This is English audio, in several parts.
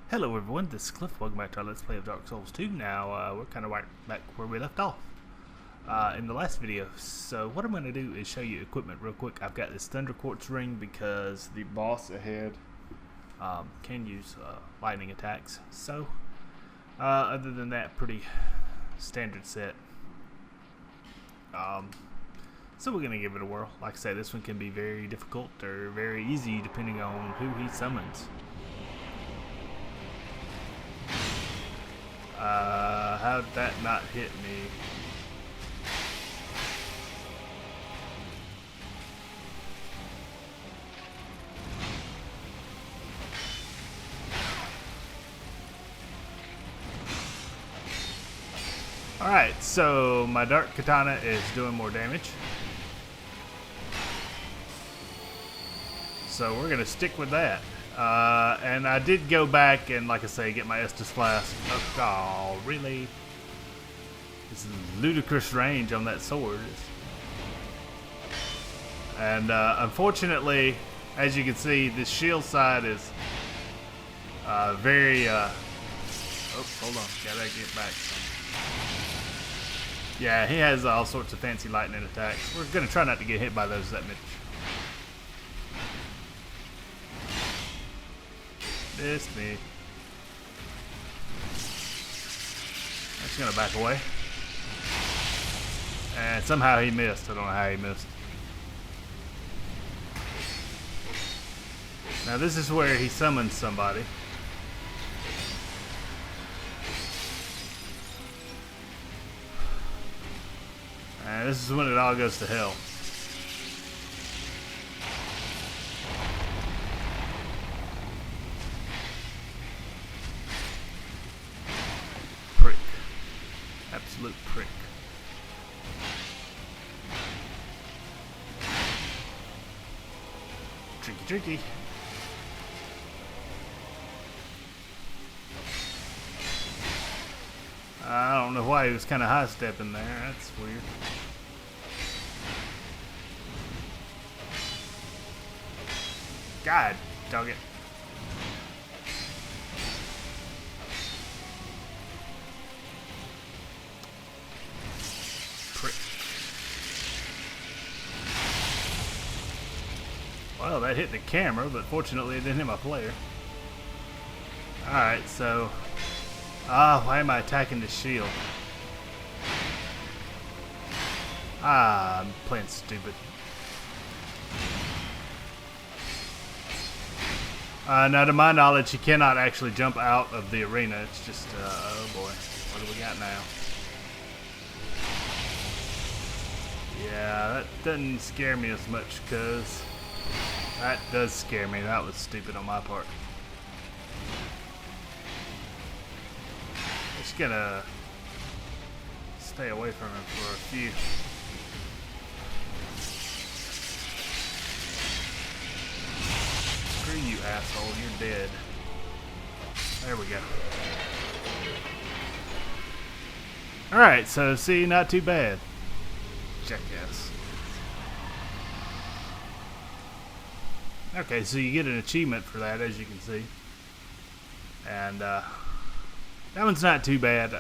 Hello everyone, this is Cliff. Welcome back to our Let's Play of Dark Souls 2. Now, we're kind of right back where we left off in the last video. So what I'm going to do is show you equipment real quick. I've got this Thunder Quartz ring because the boss ahead can use lightning attacks. So, other than that, pretty standard set. So we're going to give it a whirl. Like I say, this one can be very difficult or very easy depending on who he summons. How'd that not hit me? Alright, so my Dark Katana is doing more damage. So we're going to stick with that. And I did go back and, like I say, get my Estus Flask. Oh, really? This is ludicrous range on that sword. And unfortunately, as you can see, the shield side is very... oh, hold on. Gotta get back some. Yeah, he has all sorts of fancy lightning attacks. We're going to try not to get hit by those that much. Missed me. I'm just gonna back away. And somehow he missed. I don't know how he missed. Now this is where he summons somebody. And this is when it all goes to hell. Absolute prick. Tricky. I don't know why he was kind of high stepping there. That's weird. God dog it. Well, that hit the camera, but fortunately it didn't hit my player. Alright, so... why am I attacking the shield? I'm playing stupid. Now, to my knowledge, he cannot actually jump out of the arena. It's just, oh boy. What do we got now? Yeah, that doesn't scare me as much, because... that does scare me. That was stupid on my part. Just gonna stay away from him for a few. Screw you, asshole. You're dead. There we go. Alright, so see, not too bad. Jackass. Okay, so you get an achievement for that, as you can see. And that one's not too bad.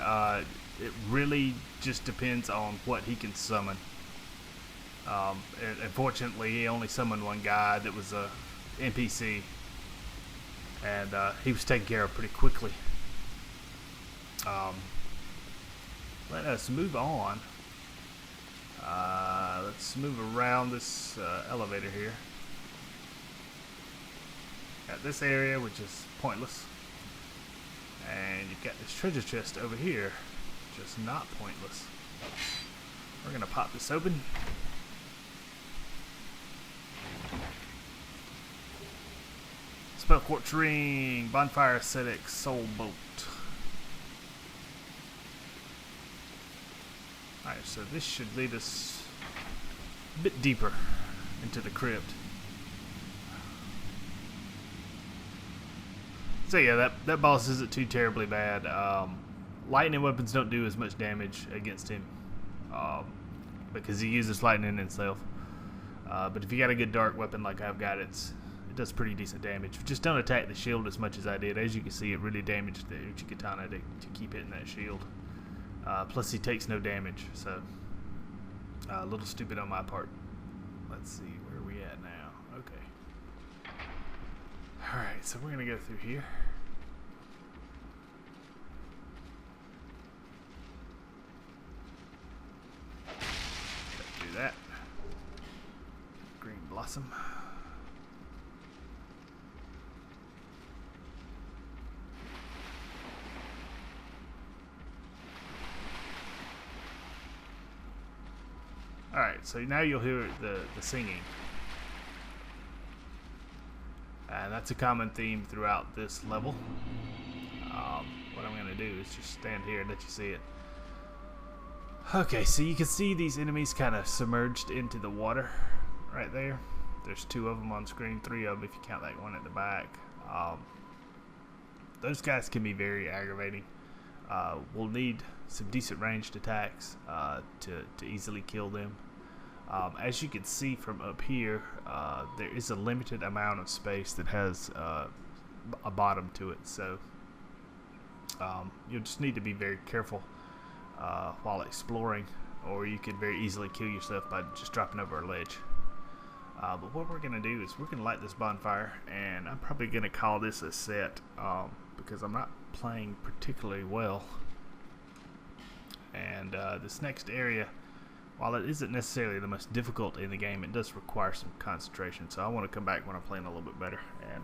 It really just depends on what he can summon. And unfortunately, he only summoned one guy that was a NPC. And he was taken care of pretty quickly. Let us move on. Let's move around this elevator here. Got this area, which is pointless. And you've got this treasure chest over here, just not pointless. We're gonna pop this open. Spell Quartz Ring, Bonfire Ascetic, Soul Bolt. Alright, so this should lead us a bit deeper into the crypt. So yeah, that boss isn't too terribly bad. Lightning weapons don't do as much damage against him because he uses lightning himself. But if you got a good dark weapon like I've got, it does pretty decent damage. Just don't attack the shield as much as I did. As you can see, it really damaged the Uchigatana to keep hitting that shield. Plus he takes no damage, so a little stupid on my part. Let's see, where are we at now? Okay. Alright, so we're going to go through here. Do that. Green blossom. Alright, so now you'll hear the singing. And that's a common theme throughout this level. What I'm going to do is just stand here and let you see it. Okay, so you can see these enemies kind of submerged into the water right there. There's 2 of them on screen, 3 of them if you count that one at the back. Those guys can be very aggravating. We'll need some decent ranged attacks to easily kill them. As you can see from up here, there is a limited amount of space that has a bottom to it, so you'll just need to be very careful while exploring, or you could very easily kill yourself by just dropping over a ledge. But what we're going to do is we're going to light this bonfire, and I'm probably going to call this a set because I'm not playing particularly well. And this next area, while it isn't necessarily the most difficult in the game, it does require some concentration. So I want to come back when I'm playing a little bit better, and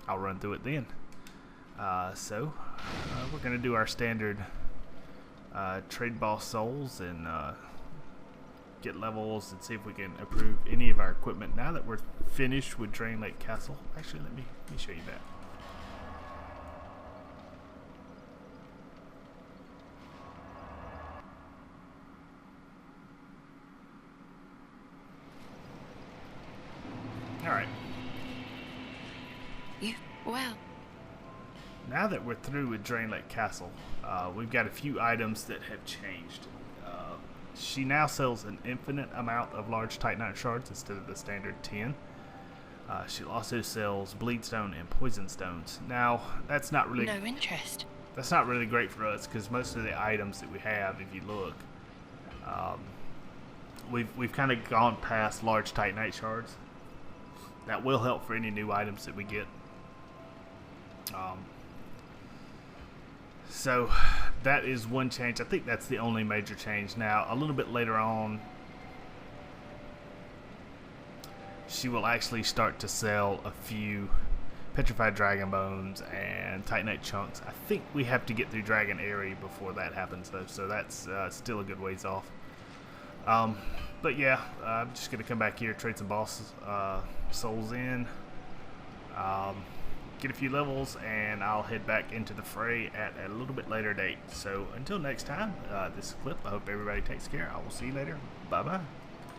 I'll run through it then. So we're going to do our standard trade boss souls and get levels and see if we can improve any of our equipment now that we're finished with Drain Lake Castle. Actually, let me show you that. Alright. Well. Now that we're through with Drain Lake Castle, we've got a few items that have changed. She now sells an infinite amount of large Titanite shards instead of the standard 10. She also sells Bleedstone and Poison Stones. Now, that's not really... No interest. That's not really great for us, because most of the items that we have, if you look, we've kind of gone past large Titanite shards. That will help for any new items that we get. So that is one change. I think that's the only major change. Now, a little bit later on, she will actually start to sell a few petrified dragon bones and titanite chunks. I think we have to get through Dragon Area before that happens, though, so that's still a good ways off. But yeah, I'm just gonna come back here, trade some bosses, souls in, get a few levels, and I'll head back into the fray at a little bit later date. So until next time, this is Cliff. I hope everybody takes care. I will see you later. Bye bye.